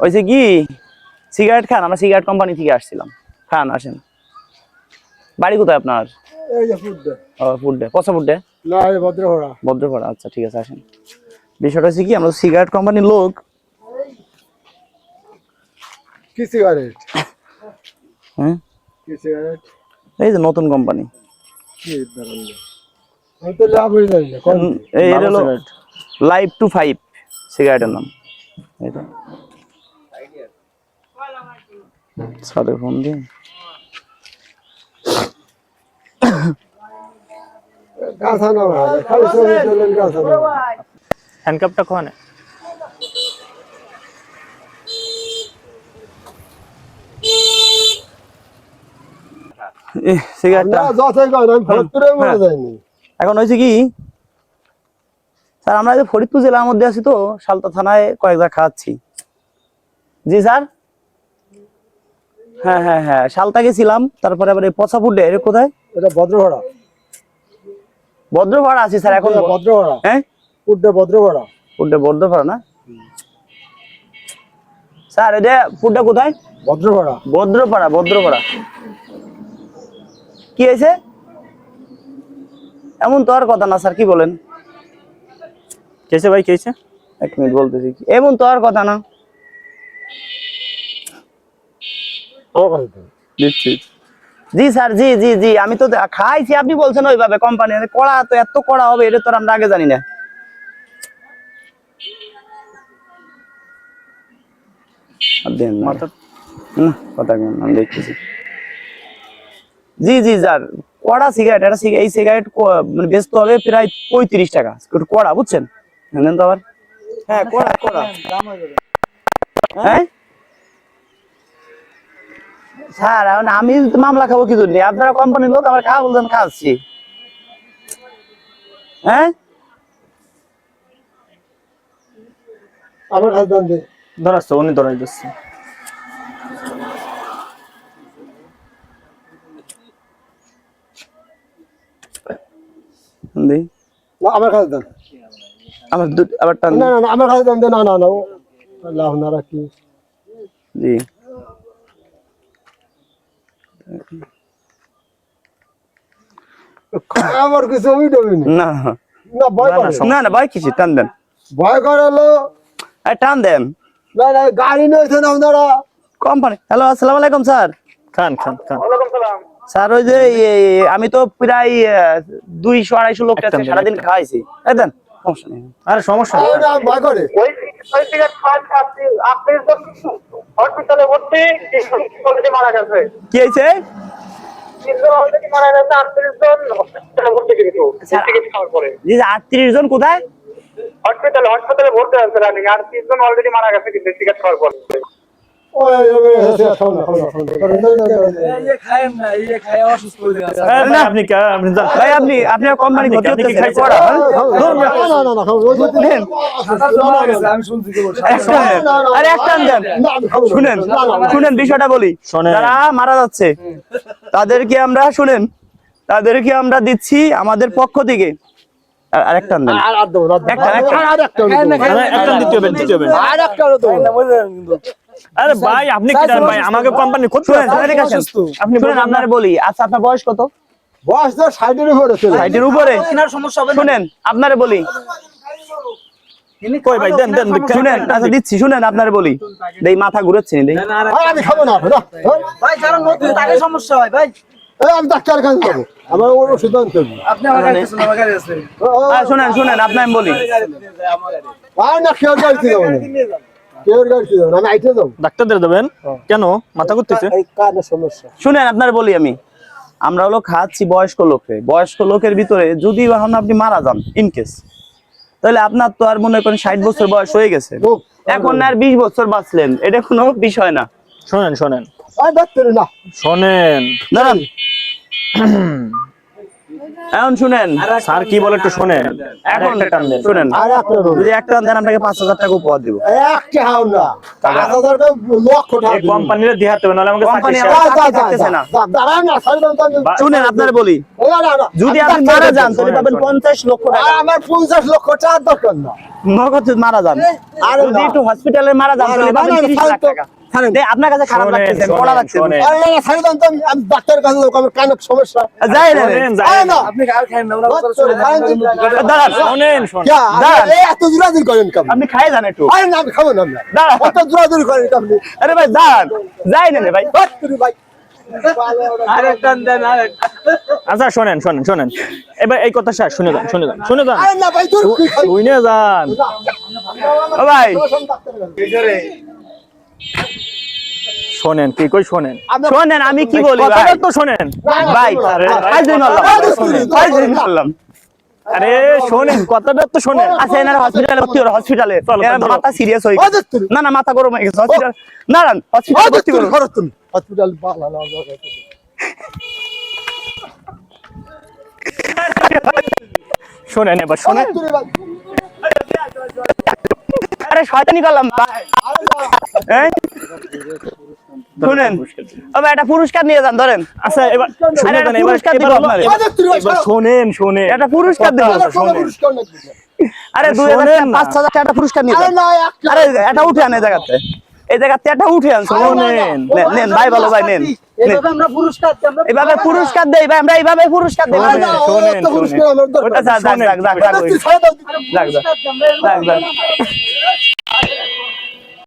ওইছে কি সিগারেট খান? আমরা cigarette company থেকে আসছিলাম। খান, আসেন। বাড়ি কোথায় আপনার? এই যে ফুডে। ও ফুডে, পচা ফুডে না, এই ভদ্রপাড়া। ভদ্রপাড়া। আচ্ছা ঠিক আছে, আসেন। বিষয়টা হচ্ছে কি, আমরা সিগারেট কোম্পানির লোক। কি সিগারেট? হ্যাঁ, কি সিগারেট? এই যে নতুন কোম্পানি। কি ধরনের? আমি তো লাভ হয়ে যাই না। কোন এই এটা হলো লাইভ টু 5 সিগারেটের নাম। এটা সাথে ফোন দিন। গাছা না ভাই, খালি ছবি তোলেন গাছা না। হ্যান্ডকাপটা কোনে? সিগারেটটা না যাচাই করেন, আমি ফরিদপুরে মরে যাইনি। এখন হয়েছে কি স্যার, আমরা যে ফরিদপুর জেলার মধ্যে আছি তো, সালতা থানায় কয়েক জায়গা খাচ্ছি। জি স্যার, হ্যাঁ হ্যাঁ হ্যাঁ, সালতা গেছিলাম। তারপরে আবার এই পচা ফুডে এর কোথায়? এটা ভদ্রপাড়া। ভদ্রপাড়া আছি স্যার এখন। ভদ্রপাড়া। হ্যাঁ, ফুডে ভদ্রপাড়া। ফুডে ভদ্রপাড়া না স্যার? এটা ফুডটা কোথায়? ভদ্রপাড়া। ভদ্রপাড়া, ভদ্রপাড়া। কি হয়েছে? এমন তো আর কথা না স্যার, কি বলেন? কেছে ভাই, কেছে? এক মিনিট বলতেছি। এমন তো আর কথা না। দিচ্ছি। জি স্যার, জি জি জি, আমি তো খাইছি। আপনি বলছেন ওইভাবে কোম্পানি কড়া, তো এত কড়া হবে এটা তো আমরা আগে জানি না। কথা আমি দেখতেছি। জি জি স্যার, কড়া সিগারেট। এটা এই সিগারেট মানে বেচতে হবে প্রায় 35 টাকা। একটু কড়া, বুঝছেন? জানেন তো আবার। হ্যাঁ, কড়া কড়া। হ্যাঁ স্যার, এখন আমি মামলা খাবো কি জন্য? আপনারা কোম্পানির লোক, আমার খাওয়া বলছেন, খাচ্ছি। হ্যাঁ, আমার কাছে দাম দে। ধরাচ্ছে, উনি ধরাই দিচ্ছে। আমার কাছে দাম। আমার আবার টান। না না না, আমার কাছে দাম দে। না না না, লাভ না রাখি। জি, আমার কিছু আমি দেবি না না। ভয় করে না না, ভাই কিছু টান দেন। ভয় করে লো। টান দেন। না না, গাড়ি নিয়েছেন আপনারা কোম্পানি। হ্যালো, আসসালামু আলাইকুম স্যার। খান খান খান। স্যার, ওই যে আমি তো প্রায় 200-250 লোক সারাদিন খাওয়াইছি। এই দেন, সমস্যা নেই। আরে সমস্যা নেই। ভয় করে। হসপিটালে ভর্তি, মারা গেছে। কি হয়েছে? 3 জন অলরেডি মারা গেছে, 38 জন হসপিটালে ভর্তি কিন্তু চিকিৎসা খাওয়ার পরে। জি, 38 জন কোথায়? হসপিটালে ভর্তি আছে রানিং, আর 3 জন অলরেডি মারা গেছে কিন্তু চিকিৎসা খাওয়ার পরে। আপনি ভাই, আপনার কোম্পানি ক্ষতি হচ্ছে। আরে এক টান দেন। শুনেন শুনেন, বিষয়টা বলি। যারা মারা যাচ্ছে তাদেরকে আমরা, শুনেন, তাদেরকে আমরা দিচ্ছি আমাদের পক্ষ থেকে। আরেকটা দেন। আরে ভাই, আপনি কি জানেন ভাই, আমাকে কোম্পানি ক্ষতি আপনি বলেন, আপনার বলি। আচ্ছা, আপনার বয়স কত? বয়স তো 60-এর উপরে। 60-এর উপরে? শুনেন, আপনারে বলি। কই ভাই, দেন দেন। শুনেন, আচ্ছা দিচ্ছি, শুনেন, আপনারে বলি। দেই মাথা ঘুরাচ্ছি না, দেই। আমি খাবো না ভাই, যারা নতুন তাদের সমস্যা হয় ভাই। আমি ডাক্তার কাছে যাবো। আমার ওষুধ আনতে হবে। আপনি আমার গাড়ি আছে, আমার গাড়ি আছে। শুনেন শুনেন, আপনার আমি বলি। না, কেউ গাড়িতে যাবো না। কেউ গাড়িতে যাবো না, আমি আইতে যাবো। ডাক্তারদের দেবেন কেন? মাথা ঘুরতেছে। কানের সমস্যা। শুনেন, আপনার বলি আমি। আমরা হলো খাচ্ছি বয়স্ক লোককে। বয়স্ক লোকের ভিতরে যদি এখন আপনি মারা যান ইনকেস, তাহলে আপনার তো আর মনে করেন 60 বছর বয়স হয়ে গেছে, এখন আর 20 বছর বাঁচলেন, এটা কোনো বিষয় না। শোনেন শোনেন ডাক্তার না শোনেন, দাঁড়ান। এখন শুনেন, স্যার কি বলে একটু শোনেন। এখন একটা টান দেন। শুনেন, আর একটা দেন। যদি একটা দেন আপনাকে 5,000 টাকা উপহার দিব। একটা হাও না 5,000 টাকা লক্ষ টাকা এই কোম্পানিরে দিয়ে হাতে হবে, নাহলে আমাকে কোম্পানি চাকরি আমার শেষ। চাকরি থাকতেছে না। দাঁড়ান না সাইড দাম শুনেন আপনারা বলি, যদি আপনি মারা যান তাহলে পাবেন 50 লক্ষ টাকা আমার 50 লক্ষ টাকা দরকার না নগদ। মারা যান আরে যদি না। একটু হসপিটালে মারা যান তাহলে পাবেন 30 লাখ টাকা। আপনার কাছে খারাপ শোনেন, লাগতেছে, শোনেন, কড়া লাগছে। শোনেন। আরে না সাইড দাম আমি ডাক্তারের কাছে যাবো আমার কানের সমস্যা যাই না শোনেন, আরে যাই না না। আপনি কাল খাইন না দাঁড়ান, শোনেন, শোনেন। क्या দাঁড়ান। এই এত জোরাজুরি করেন কেমন আপনি খাই যান একটু। আরে না আমি খাবো না আমরা দাঁড়ান। কত জোরাজুরি করেন কেমন আরে ভাই যান, যাই না রে ভাই। ভাই আরে টান দেন আরে আচ্ছা শোনেন, শোনেন, শোনেন। এবার এই কথা শেষ, শুনে যান, শুনে যান, শুনে যান। আরে না ভাই তুই কি খাবি শুনে যান। ও ভাই শোনেন, কি কই শোনেন। শোনেন আমি কি বলি ভাই। কথাটা তো শোনেন। ভাই ফাইজুল মারলাম, ফাইজুল মারলাম। আরে শোনেন, কথাটা তো শোনেন। আচ্ছা এনার হসপিটালে ভর্তি করো, হসপিটালে। চলো, এনার চলো। মাথা সিরিয়াস হয়ে গেছে। না না মাথা গরম হয়ে গেছে, হসপিটাল না না হসপিটালে ভর্তি করো। হসপিটাল ভালো না শোনেন, এবার শোনেন। আরে শয়তানি করলাম ভাই। হ্যাঁ? শুনেন ও ভাই একটা পুরস্কার নিয়ে যান, ধরেন। আচ্ছা এবার শুনে একটা যান, এবার পুরস্কার দিব এবার আপনারে। এবার শোনেন, শোনেন। একটা পুরস্কার দেব। আরে 2000 5,000 টাকা একটা পুরস্কার নিয়ে যান। আরে এটা উঠে আন এই জায়গাতে, এই জায়গাতে এটা উঠে আন। শোনেন। নেন ভাই, ভালো ভাই নেন। এইভাবে আমরা পুরস্কার দিই, আমরা এইভাবে পুরস্কার দেই ভাই, আমরা এইভাবে পুরস্কার দেই ভাই। শোনেন, শোনেন। আচ্ছা যাক যাক যাক যাক পুরস্কার দিই, আমরা যাক, যাক। পুরস্কার দিই, আমরা যাক, যাক।